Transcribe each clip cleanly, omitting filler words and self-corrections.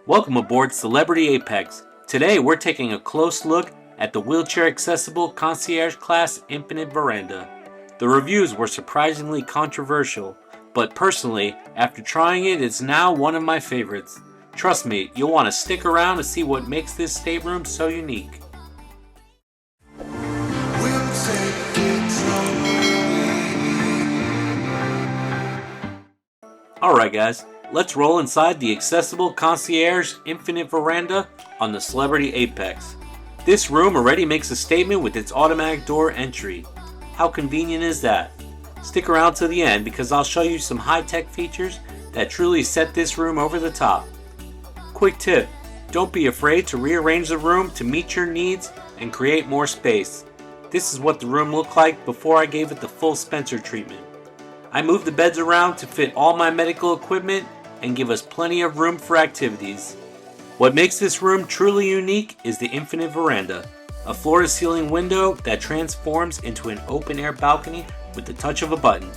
Welcome aboard Celebrity Apex. Today we're taking a close look at the wheelchair-accessible Concierge Class Infinite Veranda. The reviews were surprisingly controversial, but personally, after trying it, it's now one of my favorites. Trust me, you'll want to stick around to see what makes this stateroom so unique. Alright guys, let's roll inside the accessible Concierge Infinite Veranda on the Celebrity Apex. This room already makes a statement with its automatic door entry. How convenient is that? Stick around to the end because I'll show you some high-tech features that truly set this room over the top. Quick tip, don't be afraid to rearrange the room to meet your needs and create more space. This is what the room looked like before I gave it the full Spencer treatment. I moved the beds around to fit all my medical equipment and give us plenty of room for activities. What makes this room truly unique is the infinite veranda, a floor-to-ceiling window that transforms into an open-air balcony with the touch of a button.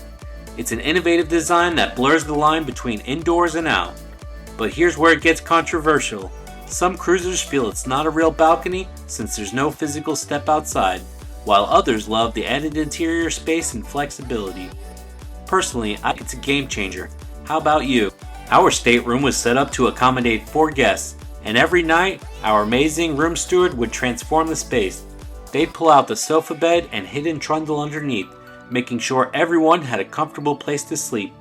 It's an innovative design that blurs the line between indoors and out. But here's where it gets controversial. Some cruisers feel it's not a real balcony since there's no physical step outside, while others love the added interior space and flexibility. Personally, I think it's a game changer. How about you? Our stateroom was set up to accommodate 4 guests, and every night, our amazing room steward would transform the space. They'd pull out the sofa bed and hidden trundle underneath, making sure everyone had a comfortable place to sleep.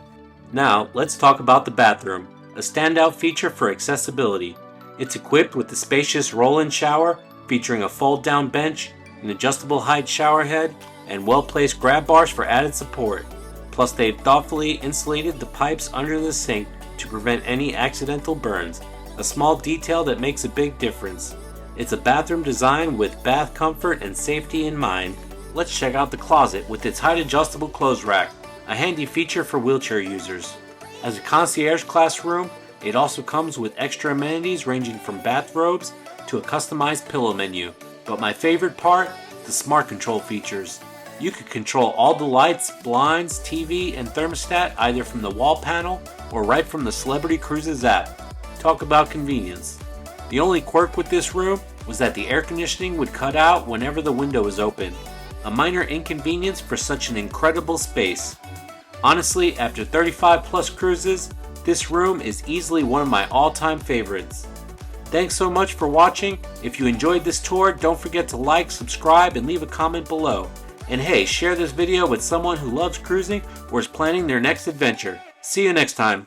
Now, let's talk about the bathroom, a standout feature for accessibility. It's equipped with the spacious roll-in shower, featuring a fold-down bench, an adjustable height shower head, and well-placed grab bars for added support. Plus, they've thoughtfully insulated the pipes under the sink to prevent any accidental burns, a small detail that makes a big difference. It's a bathroom designed with bath comfort and safety in mind. Let's check out the closet with its height adjustable clothes rack, a handy feature for wheelchair users. As a concierge class room, it also comes with extra amenities ranging from bathrobes to a customized pillow menu. But my favorite part, the smart control features. You can control all the lights, blinds, TV, and thermostat either from the wall panel or right from the Celebrity Cruises app. Talk about convenience. The only quirk with this room was that the air conditioning would cut out whenever the window was open. A minor inconvenience for such an incredible space. Honestly, after 35 plus cruises, this room is easily one of my all-time favorites. Thanks so much for watching. If you enjoyed this tour, don't forget to like, subscribe, and leave a comment below. And hey, share this video with someone who loves cruising or is planning their next adventure. See you next time.